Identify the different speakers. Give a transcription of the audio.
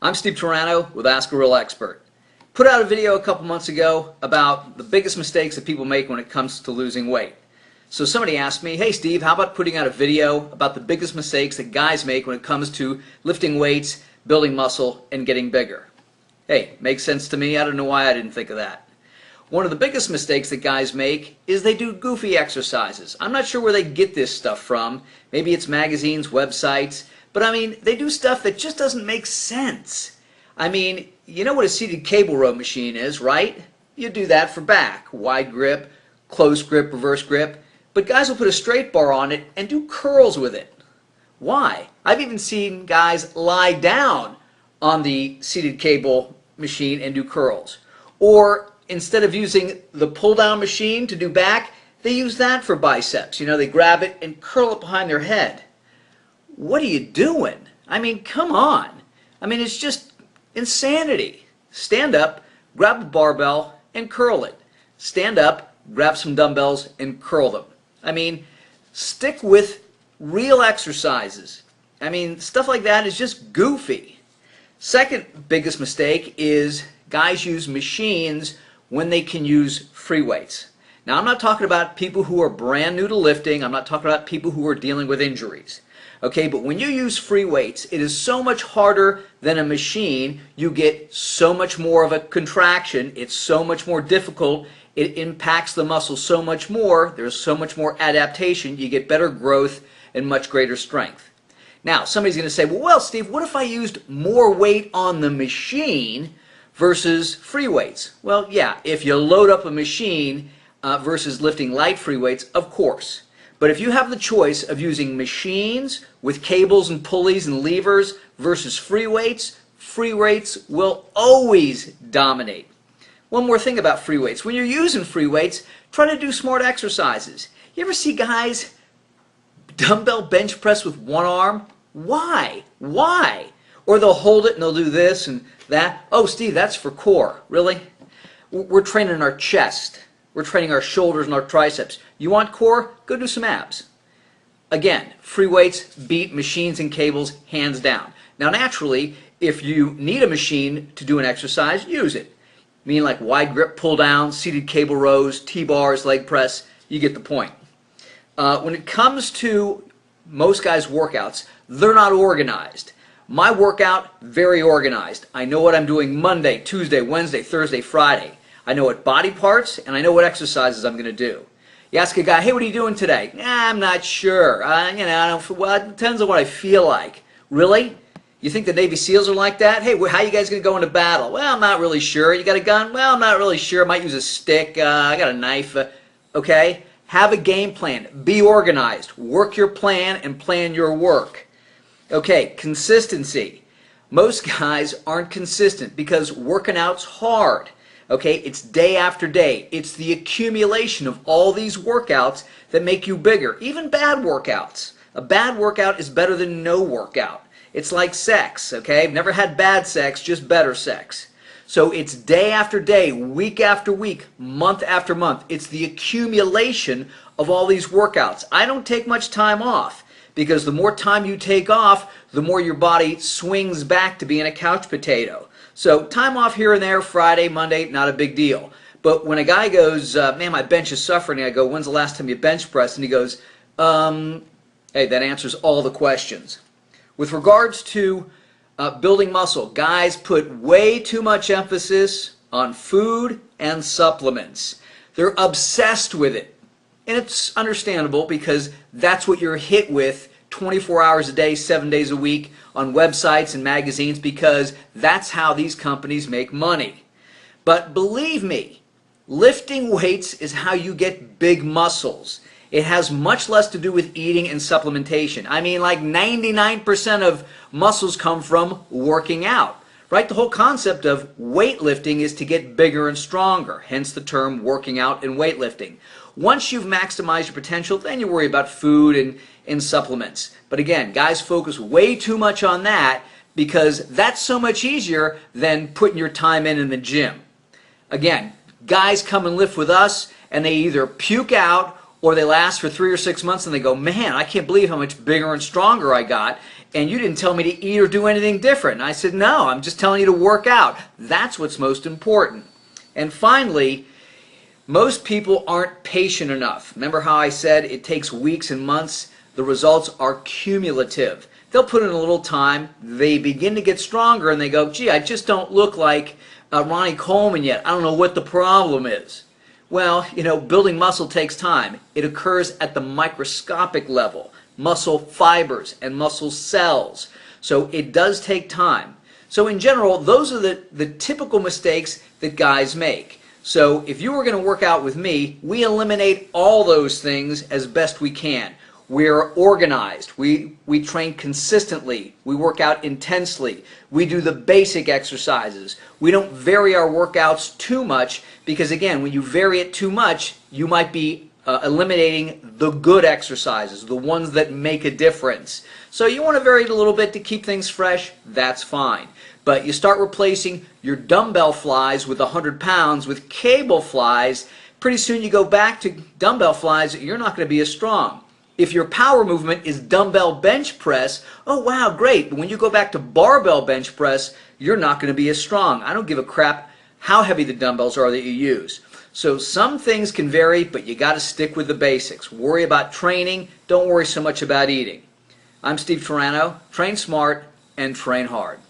Speaker 1: I'm Steve Turano with Ask a Real Expert. Put out a video a couple months ago about the biggest mistakes that people make when it comes to losing weight. So somebody asked me, hey Steve, how about putting out a video about the biggest mistakes that guys make when it comes to lifting weights, building muscle, and getting bigger? Hey, makes sense to me. I don't know why I didn't think of that. One of the biggest mistakes that guys make is they do goofy exercises. I'm not sure where they get this stuff from. Maybe it's magazines, websites, but I mean, they do stuff that just doesn't make sense. I mean, you know what a seated cable row machine is, right? You do that for back, wide grip, close grip, reverse grip, but guys will put a straight bar on it and do curls with it. Why? I've even seen guys lie down on the seated cable machine and do curls. Or instead of using the pull-down machine to do back, they use that for biceps. You know, they grab it and curl it behind their head. What are you doing? I mean, come on. I mean, it's just insanity. Stand up, grab the barbell, and curl it. Stand up, grab some dumbbells, and curl them. I mean, stick with real exercises. I mean, stuff like that is just goofy. Second biggest mistake is guys use machines when they can use free weights. Now, I'm not talking about people who are brand new to lifting. I'm not talking about people who are dealing with injuries. Okay, but when you use free weights, it is so much harder than a machine. You get so much more of a contraction. It's so much more difficult. It impacts the muscle so much more. There's so much more adaptation. You get better growth and much greater strength. Now, somebody's going to say, well, Steve, what if I used more weight on the machine versus free weights? Well, yeah, if you load up a machine versus lifting light free weights, of course. But if you have the choice of using machines with cables and pulleys and levers versus free weights will always dominate. One more thing about free weights. When you're using free weights, try to do smart exercises. You ever see guys dumbbell bench press with one arm? Why? Why? Or they'll hold it and they'll do this and that. Oh, Steve, that's for core. Really? We're training our chest. We're training our shoulders and our triceps. You want core? Go do some abs. Again, free weights beat machines and cables hands down. Now, naturally, if you need a machine to do an exercise, use it. I mean, like wide grip pull down, seated cable rows, T-bars, leg press, you get the point. When it comes to most guys' workouts, they're not organized. My workout, very organized. I know what I'm doing Monday, Tuesday, Wednesday, Thursday, Friday. I know what body parts and I know what exercises I'm going to do. You ask a guy, hey, what are you doing today? I'm not sure. I don't, well, it depends on what I feel like. Really? You think the Navy SEALs are like that? Hey, how are you guys going to go into battle? Well, I'm not really sure. You got a gun? Well, I'm not really sure. I might use a stick. I got a knife. Okay? Have a game plan. Be organized. Work your plan and plan your work. Okay, consistency. Most guys aren't consistent because working out's hard. Okay, it's day after day. It's the accumulation of all these workouts that make you bigger. Even bad workouts. A bad workout is better than no workout. It's like sex, okay? I've never had bad sex, just better sex. So it's day after day, week after week, month after month. It's the accumulation of all these workouts. I don't take much time off because the more time you take off, the more your body swings back to being a couch potato. So time off here and there, Friday, Monday, not a big deal. But when a guy goes, man, my bench is suffering, I go, when's the last time you bench pressed? And he goes, hey, that answers all the questions. With regards to building muscle, guys put way too much emphasis on food and supplements. They're obsessed with it. And it's understandable because that's what you're hit with 24 hours a day, 7 days a week on websites and magazines because that's how these companies make money. But believe me, lifting weights is how you get big muscles. It has much less to do with eating and supplementation. I mean, like 99% of muscles come from working out, right? The whole concept of weightlifting is to get bigger and stronger, hence the term working out and weightlifting. Once you've maximized your potential, then you worry about food and supplements. But again, guys focus way too much on that because that's so much easier than putting your time in the gym. Again, guys come and lift with us and they either puke out Or they last for 3 or 6 months and they go, man, I can't believe how much bigger and stronger I got, and you didn't tell me to eat or do anything different. And I said, no, I'm just telling you to work out. That's what's most important. And finally, most people aren't patient enough. Remember how I said it takes weeks and months? The results are cumulative. They'll put in a little time, they begin to get stronger, and they go, gee, I just don't look like Ronnie Coleman yet. I don't know what the problem is. Well, you know, building muscle takes time. It occurs at the microscopic level, muscle fibers and muscle cells. So it does take time. So in general, those are the typical mistakes that guys make. So if you were going to work out with me, we eliminate all those things as best we can. We're organized. We train consistently. We work out intensely. We do the basic exercises. We don't vary our workouts too much because, again, when you vary it too much, you might be eliminating the good exercises, the ones that make a difference. So you want to vary it a little bit to keep things fresh, that's fine. But you start replacing your dumbbell flies with 100 pounds with cable flies, pretty soon you go back to dumbbell flies, you're not going to be as strong. If your power movement is dumbbell bench press, oh wow, great. But when you go back to barbell bench press, you're not going to be as strong. I don't give a crap how heavy the dumbbells are that you use. So some things can vary, but you got to stick with the basics. Worry about training, don't worry so much about eating. I'm Steve Turano. Train smart and train hard.